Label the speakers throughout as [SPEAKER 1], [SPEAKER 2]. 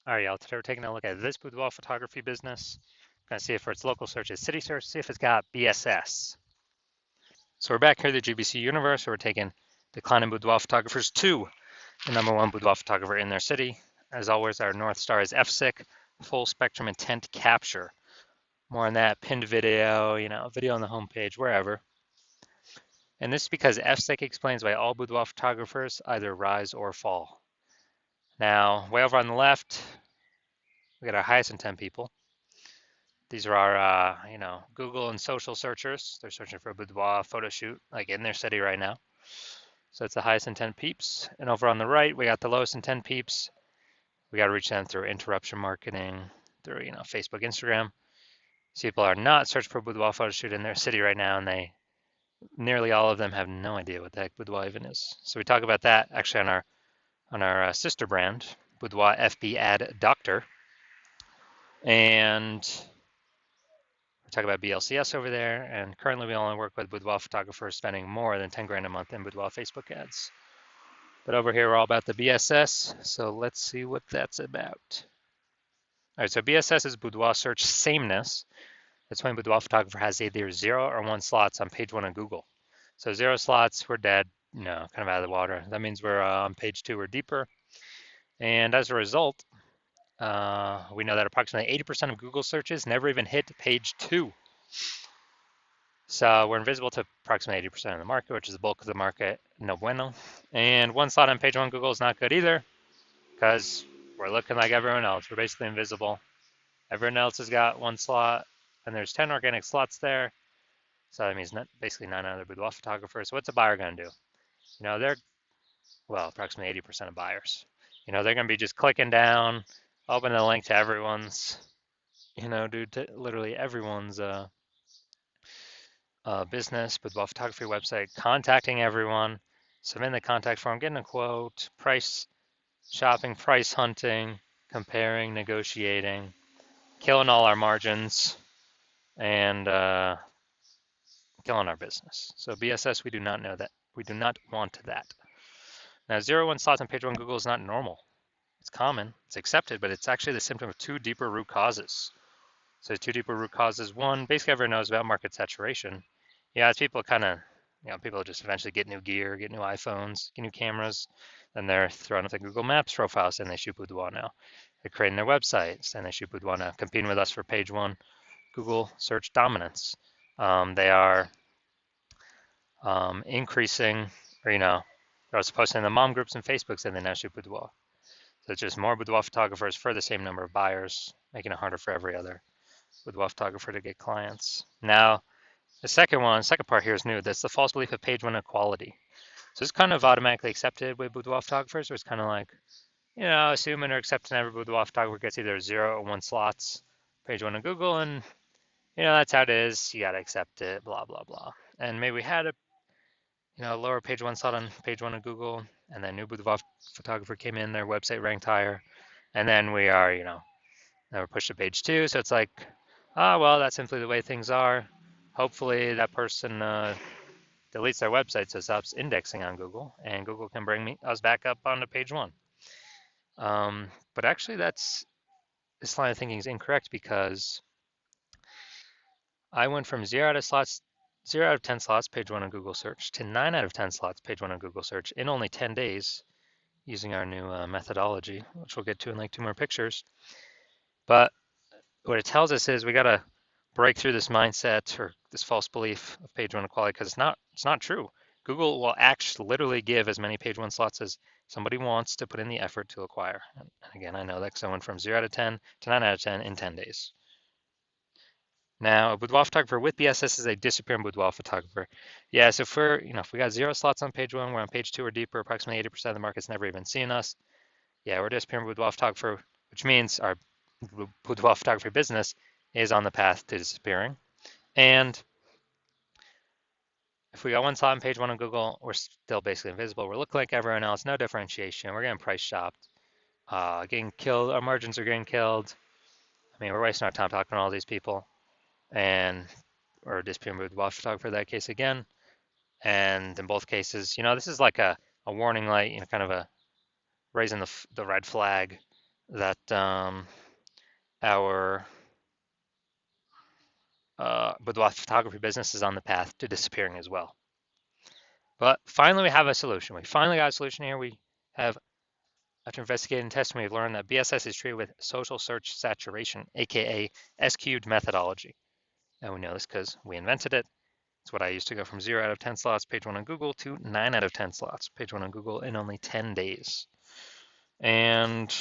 [SPEAKER 1] All right, y'all. Today we're taking a look at this boudoir photography business. We're gonna see if for its local search is city search, see if it's got BSS. So we're back here at the GBC universe. So we're taking declining boudoir photographers to the #1 boudoir photographer in their city. As always, our North Star is FSIC, full spectrum intent capture. More on that, pinned video, video on the homepage, wherever. And this is because FSIC explains why all boudoir photographers either rise or fall. Now, way over on the left, we got our highest intent people. These are our, Google and social searchers. They're searching for a boudoir photo shoot, like in their city right now. So it's the highest intent peeps. And over on the right, we got the lowest intent peeps. We got to reach them through interruption marketing, through, Facebook, Instagram. These people are not searching for a boudoir photo shoot in their city right now, and nearly all of them have no idea what the heck boudoir even is. So we talk about that actually on our sister brand, Boudoir FB Ad Doctor. And talk about BLCS over there, and currently we only work with boudoir photographers spending more than 10 grand a month in boudoir Facebook ads. But over here we're all about the BSS, so let's see what that's about. All right, so BSS is boudoir search sameness. That's when boudoir photographer has either 0 or 1 slots on page 1 of Google. So 0 slots, we're dead, kind of out of the water. That means we're on page 2 or deeper. And as a result, we know that approximately 80% of Google searches never even hit page 2. So we're invisible to approximately 80% of the market, which is the bulk of the market, no bueno. And 1 slot on page 1 Google is not good either, because we're looking like everyone else. We're basically invisible. Everyone else has got 1 slot, and there's 10 organic slots there. So that means basically 9 other boudoir photographers. So what's a buyer going to do? They're, approximately 80% of buyers. They're going to be just clicking down, opening the link to everyone's, to literally everyone's business, boudoir photography website, contacting everyone, submitting the contact form, getting a quote, price shopping, price hunting, comparing, negotiating, killing all our margins, and killing our business. So BSS, we do not know that. We do not want that. Now, 0-1 slots on page 1 Google is not normal. It's common, it's accepted, but it's actually the symptom of 2 deeper root causes. So 2 deeper root causes. One, basically everyone knows about market saturation. Yeah, as people people just eventually get new gear, get new iPhones, get new cameras, then they're throwing up the Google Maps profiles and they shoot boudoir now. They're creating their websites and they shoot boudoir now, competing with us for page 1 Google search dominance. They are increasing, or they're also posting in the mom groups and Facebooks and they now shoot boudoir. So it's just more boudoir photographers for the same number of buyers, making it harder for every other boudoir photographer to get clients. Now, the second part here is new. That's the false belief of page 1 equality. So it's kind of automatically accepted with boudoir photographers, where it's kind of like, assuming or accepting every boudoir photographer gets either 0 or 1 slots, page 1 of Google, and that's how it is. You gotta accept it, blah blah blah. And maybe we had a lower page 1 slot on page 1 of Google, and then new boudoir photographer came in, their website ranked higher, and then we are, now we're pushed to page 2. So it's like, well, that's simply the way things are. Hopefully that person deletes their website so it stops indexing on Google, and Google can bring us back up onto page 1. But actually, this line of thinking is incorrect, because I went from 0 out of 10 slots, page 1 on Google search, to 9 out of 10 slots, page 1 on Google search in only 10 days using our new methodology, which we'll get to in like 2 more pictures. But what it tells us is we got to break through this mindset or this false belief of page 1 equality, because it's not true. Google will actually literally give as many page 1 slots as somebody wants to put in the effort to acquire. And again, I know that because I went from 0 out of 10 to 9 out of 10 in 10 days. Now, a boudoir photographer with BSS is a disappearing boudoir photographer. Yeah, so if we got 0 slots on page 1, we're on page 2 or deeper, approximately 80% of the market's never even seen us. Yeah, we're a disappearing boudoir photographer, which means our boudoir photography business is on the path to disappearing. And if we got 1 slot on page 1 on Google, we're still basically invisible. We're looking like everyone else, no differentiation. We're getting price shopped, getting killed. Our margins are getting killed. I mean, we're wasting our time talking to all these people, and we're disappearing boudoir photographer in that case again. And in both cases, this is like a warning light, kind of a raising the red flag that our boudoir photography business is on the path to disappearing as well. But finally, we have a solution. We finally got a solution here. We have, after investigating and testing, we've learned that BSS is treated with social search saturation, aka S-cubed methodology. And we know this because we invented it. It's what I used to go from 0 out of 10 slots, page 1 on Google, to 9 out of 10 slots, page 1 on Google, in only 10 days. And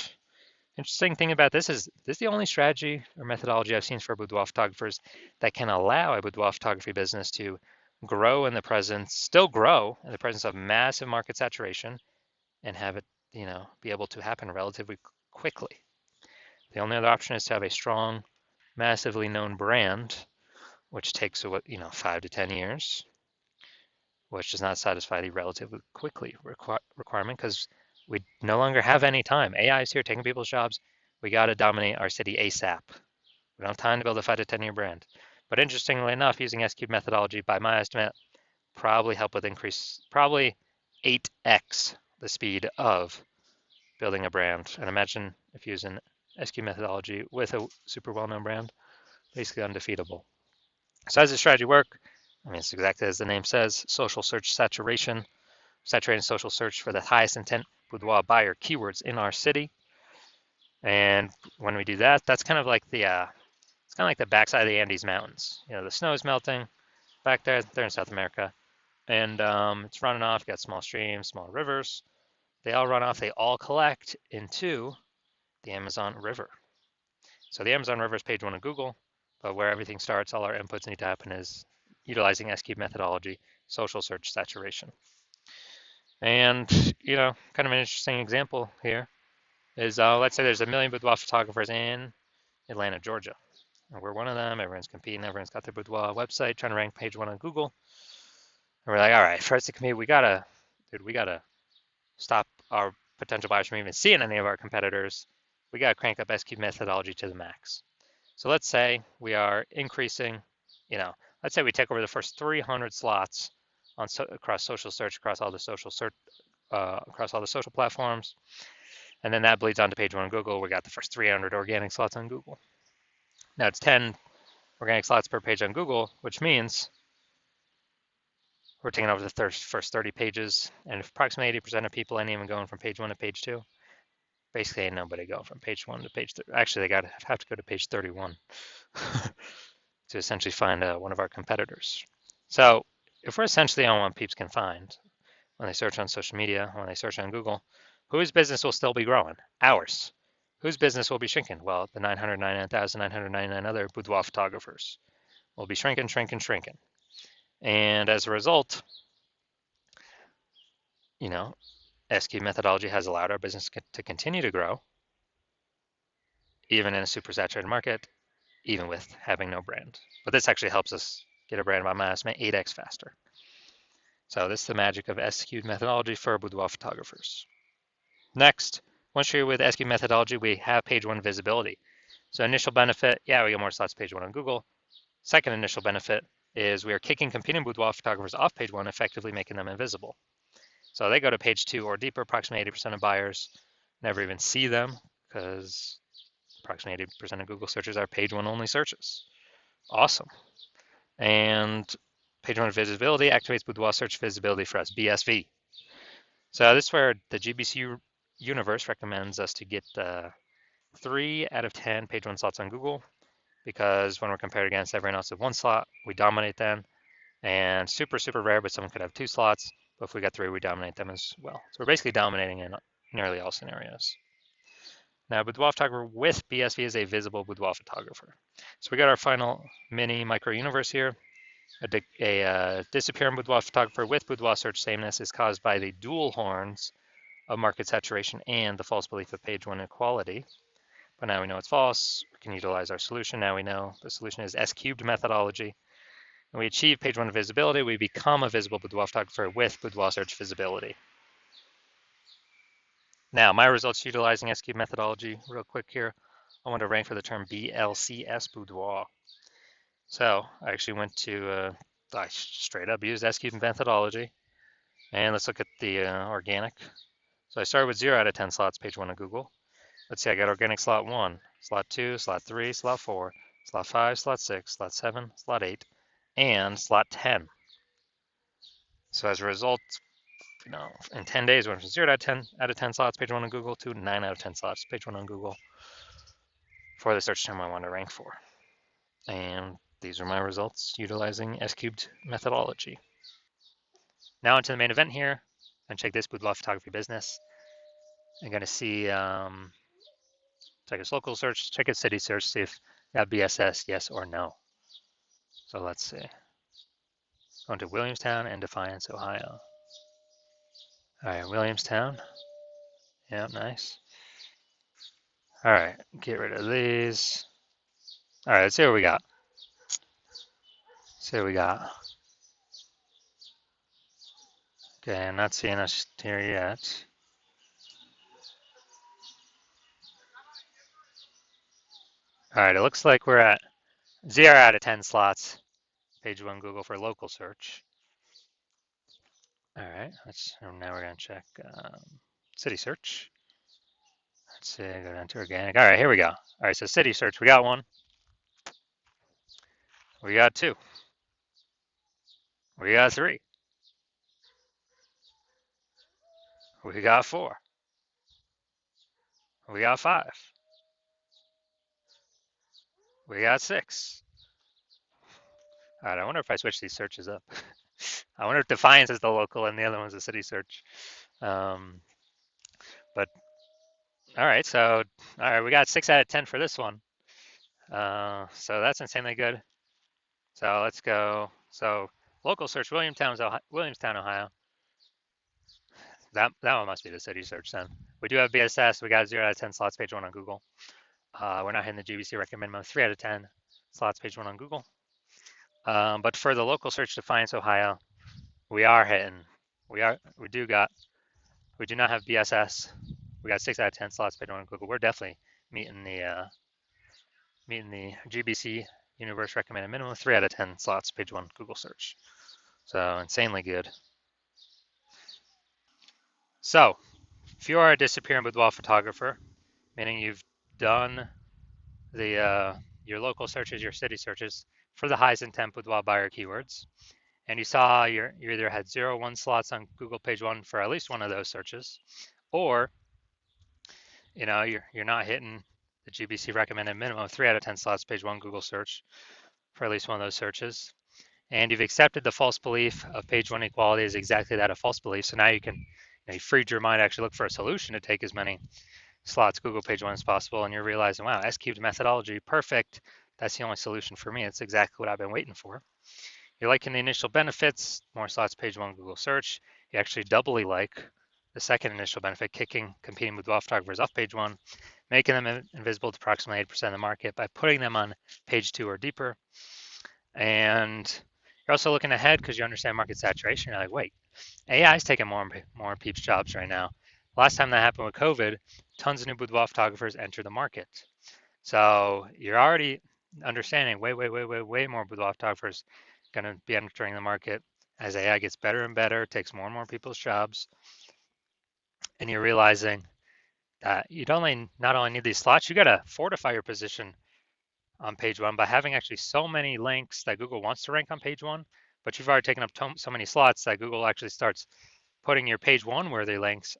[SPEAKER 1] interesting thing about this is the only strategy or methodology I've seen for boudoir photographers that can allow a boudoir photography business to grow in the presence, still grow in the presence of massive market saturation, and have it, be able to happen relatively quickly. The only other option is to have a strong, massively known brand, which takes 5 to 10 years, which does not satisfy the relatively quickly requirement because we no longer have any time. AI is here taking people's jobs. We got to dominate our city ASAP. We don't have time to build a 5 to 10-year brand. But interestingly enough, using S-cube methodology, by my estimate, probably 8x the speed of building a brand. And imagine if you use an S-cube methodology with a super well-known brand, basically undefeatable. So how does this strategy work? I mean, it's exactly as the name says, social search saturation, saturating social search for the highest intent boudoir buyer keywords in our city. And when we do that, that's kind of like the backside of the Andes Mountains. The snow is melting back there. They're in South America, and it's running off. You got small streams, small rivers. They all run off. They all collect into the Amazon River. So the Amazon River is page 1 of Google, but where everything starts, all our inputs need to happen is utilizing S-cube methodology, social search saturation. And, kind of an interesting example here is let's say there's 1 million boudoir photographers in Atlanta, Georgia. And we're one of them. Everyone's competing. Everyone's got their boudoir website trying to rank page 1 on Google. And we're like, all right, for us to compete, we gotta stop our potential buyers from even seeing any of our competitors. We gotta crank up S-cube methodology to the max. So let's say we are increasing, let's say we take over the first 300 slots across social search, across all the social platforms, and then that bleeds onto page 1 on Google. We got the first 300 organic slots on Google. Now it's 10 organic slots per page on Google, which means we're taking over the first 30 pages, and if approximately 80% of people ain't even going from page 1 to page 2, basically ain't nobody going from page 1 to page 3. Actually, they have to go to page 31 to essentially find one of our competitors. So if we're essentially on what peeps can find when they search on social media, when they search on Google, whose business will still be growing? Ours. Whose business will be shrinking? Well, the 999,999 other boudoir photographers will be shrinking. And as a result, S-cube methodology has allowed our business to continue to grow, even in a super saturated market, even with having no brand. But this actually helps us get a brand by my estimate 8x faster. So this is the magic of S-cube methodology for boudoir photographers. Next, once you're with S-cube methodology, we have page 1 visibility. So initial benefit, we get more slots page 1 on Google. Second initial benefit is we are kicking competing boudoir photographers off page 1, effectively making them invisible. So they go to page 2 or deeper. Approximately 80% of buyers never even see them because approximately 80% of Google searches are page 1 only searches. Awesome. And page 1 visibility activates boudoir search visibility for us, BSV. So this is where the GBC universe recommends us to get 3 out of 10 page 1 slots on Google, because when we're compared against everyone else with 1 slot, we dominate them. And super, super rare, but someone could have 2 slots. But if we got 3, we dominate them as well. So we're basically dominating in nearly all scenarios. Now, boudoir photographer with BSV is a visible boudoir photographer. So we got our final mini micro universe here. A disappearing boudoir photographer with boudoir search sameness is caused by the dual horns of market saturation and the false belief of page 1 equality. But now we know it's false. We can utilize our solution. Now we know the solution is S-cubed methodology. And we achieve page 1 visibility. We become a visible boudoir photographer with boudoir search visibility. Now, my results utilizing S-cubed methodology, real quick here. I want to rank for the term BLCS boudoir. So I actually went to, I straight up used S-cubed methodology. And let's look at the organic. So I started with 0 out of 10 slots, page 1 of Google. let's see, I got organic slot 1, slot 2, slot 3, slot 4, slot 5, slot 6, slot 7, slot 8, and slot 10. So as a result, in 10 days, went from 0 out of 10 slots, page 1 on Google, to 9 out of 10 slots, page 1 on Google, for the search term I want to rank for. And these are my results utilizing S-cubed methodology. Now into the main event here. And check this boudoir photography business. I'm going to see, check its local search, check its city search, see if that BSS, yes or no. So let's see. Going to Williamstown and Defiance, Ohio. All right, Williamstown. Yeah, nice. All right, get rid of these. All right, let's see what we got. See what we got. Okay, I'm not seeing us here yet. All right, it looks like we're at 0 out of 10 slots, page 1 Google for local search. All right, now we're gonna check city search. Let's see, go down to organic. All right, here we go. All right, so city search, we got 1. We got 2. We got 3. We got 4. We got 5. We got 6. All right, I wonder if I switch these searches up. I wonder if Defiance is the local and the other one's the city search. But all right, so we got 6 out of 10 for this one. So that's insanely good. So let's go. So local search, Williamstown, Ohio. That one must be the city search then. We do have BSS. We got 0 out of 10 slots, page 1 on Google. We're not hitting the GBC recommend minimum, 3 out of 10 slots, page 1 on Google. But for the local search, Defiance, Ohio, we are hitting. We do not have BSS. We got 6 out of 10 slots, page 1 on Google. We're definitely meeting the GBC universe recommended minimum, 3 out of 10 slots, page 1 Google search. So insanely good. So if you are a disappearing boudoir photographer, meaning you've done your local searches, your city searches for the highest intent boudoir buyer keywords, and you saw you either had 0 1 slots on Google page 1 for at least one of those searches, or you're not hitting the GBC recommended minimum of 3 out of 10 slots, page 1 Google search for at least one of those searches, and you've accepted the false belief of page 1 equality is exactly that, a false belief. So now you can, you freed your mind to actually look for a solution to take as many slots Google page 1 as possible, and you're realizing, wow, S-cubed methodology, perfect. That's the only solution for me. It's exactly what I've been waiting for. You're liking the initial benefits, more slots page 1 Google search. You actually doubly like the second initial benefit, kicking competing boudoir photographers off page 1, making them invisible to approximately 8% of the market by putting them on page 2 or deeper. And you're also looking ahead because you understand market saturation. You're like, wait, AI is taking more peeps jobs right now. Last time that happened with COVID, tons of new boudoir photographers entered the market. So you're already understanding way more boudoir photographers going to be entering the market as AI gets better and better, takes more and more people's jobs. And you're realizing that you not only need these slots, you got to fortify your position on page 1 by having actually so many links that Google wants to rank on page 1, but you've already taken up so many slots that Google actually starts putting your page 1 worthy links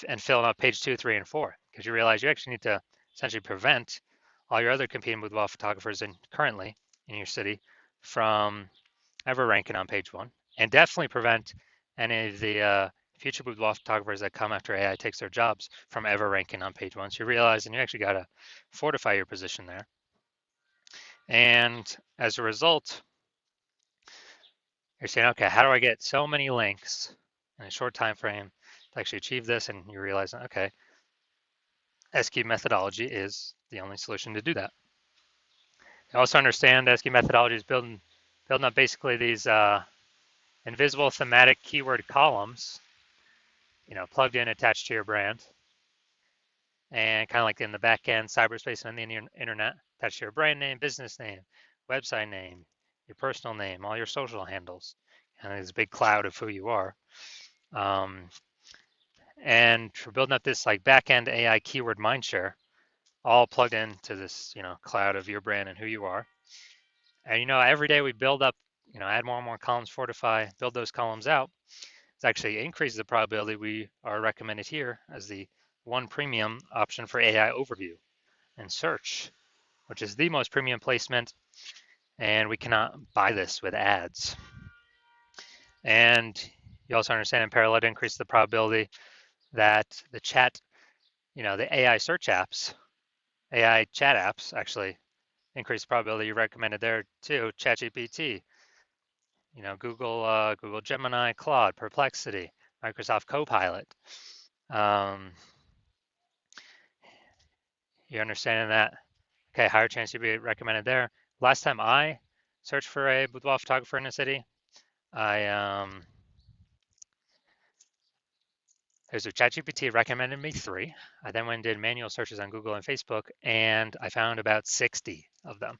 [SPEAKER 1] and filling up page 2, 3, and 4, because you realize you actually need to essentially prevent all your other competing boudoir photographers currently in your city from ever ranking on page 1, and definitely prevent any of the future boudoir photographers that come after AI takes their jobs from ever ranking on page 1. So you realize, and you actually got to fortify your position there. And as a result, you're saying, okay, how do I get so many links in a short time frame to actually achieve this? And you realize, okay, S-cubed methodology is the only solution to do that. You also understand S-cubed methodology is building up basically these invisible thematic keyword columns, plugged in, attached to your brand, and kind of like in the back end, cyberspace and the internet, attached to your brand name, business name, website name, your personal name, all your social handles, and there's a big cloud of who you are. And we're building up this like back-end AI keyword mindshare, all plugged into this, cloud of your brand and who you are. And every day we build up, add more and more columns, fortify, build those columns out. It actually increases the probability we are recommended here as the one premium option for AI overview and search, which is the most premium placement, and we cannot buy this with ads. And you also understand in parallel to increase the probability that the chat, the AI search apps, AI chat apps actually increase the probability you recommended there too. ChatGPT, Google Gemini, Claude, Perplexity, Microsoft Copilot. You understanding that? Okay, higher chance you'll be recommended there. Last time I searched for a boudoir photographer in a city, there's a ChatGPT recommended me 3. I then went and did manual searches on Google and Facebook, and I found about 60 of them.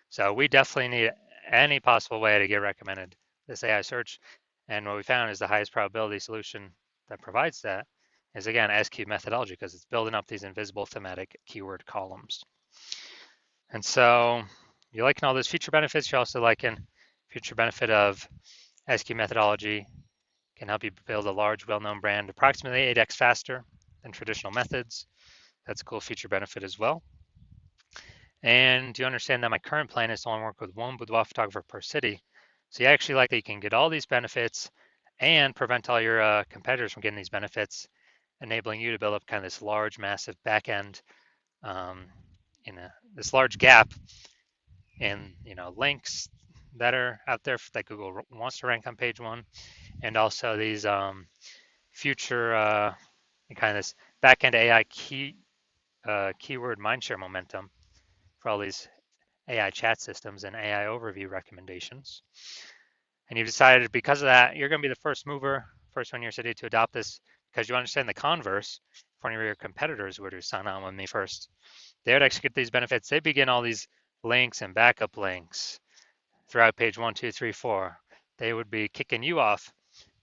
[SPEAKER 1] So we definitely need any possible way to get recommended this AI search. And what we found is the highest probability solution that provides that is, again, SQ methodology, because it's building up these invisible thematic keyword columns. And so you're liking all those feature benefits. You're also liking future benefit of SQ methodology. Can help you build a large, well-known brand approximately 8x faster than traditional methods. That's a cool feature benefit as well. And you understand that my current plan is to only work with one boudoir photographer per city. So you actually like that you can get all these benefits and prevent all your competitors from getting these benefits, enabling you to build up kind of this large, massive back end, this large gap in links that are out there that Google wants to rank on page 1, and also these future kind of this back-end AI keyword mindshare momentum for all these AI chat systems and AI overview recommendations. And you've decided because of that, you're going to be the first mover, first one in your city to adopt this, because you understand the converse. If one of your competitors were to sign on with me first, they would actually get these benefits. They begin all these links and backup links throughout page 1, 2, 3, 4. They would be kicking you off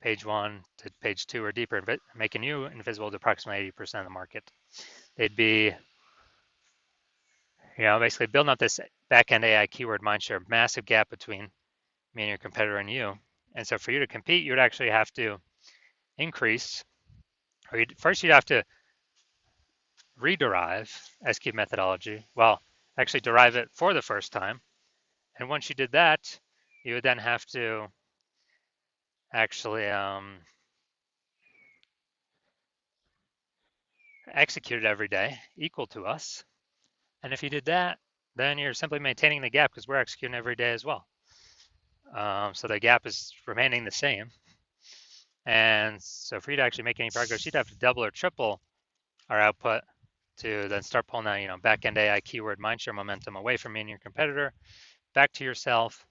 [SPEAKER 1] page 1 to page 2 or deeper, making you invisible to approximately 80% of the market. They'd be, basically building up this back-end AI keyword mindshare, massive gap between me and your competitor and you. And so for you to compete, you would actually have to increase, or first you'd have to rederive SQ methodology. Well, actually derive it for the first time. And once you did that, you would then have to actually execute it every day, equal to us. And if you did that, then you're simply maintaining the gap because we're executing every day as well. So the gap is remaining the same. And so for you to actually make any progress, you'd have to double or triple our output to then start pulling that, back-end AI keyword mindshare momentum away from me and your competitor, back to yourself.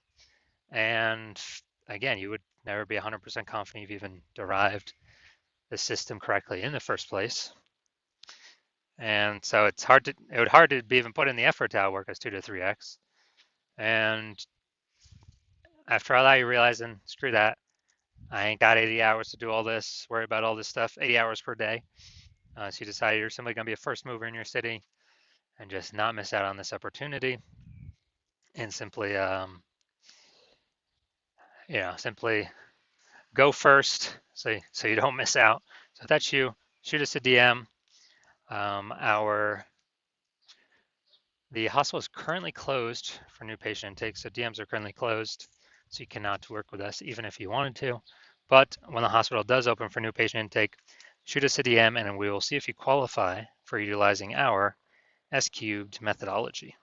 [SPEAKER 1] And again, you would never be 100% confident you've even derived the system correctly in the first place. And so it would hard to be even put in the effort to outwork us 2 to 3x. And after all that, you're realizing, screw that. I ain't got 80 hours to do all this, worry about all this stuff, 80 hours per day. So you decide you're simply going to be a first mover in your city and just not miss out on this opportunity, and simply, simply go first so you don't miss out. So if that's you, shoot us a DM. The hospital is currently closed for new patient intake, so DMs are currently closed, so you cannot work with us even if you wanted to. But when the hospital does open for new patient intake, shoot us a DM and we will see if you qualify for utilizing our S-cubed methodology.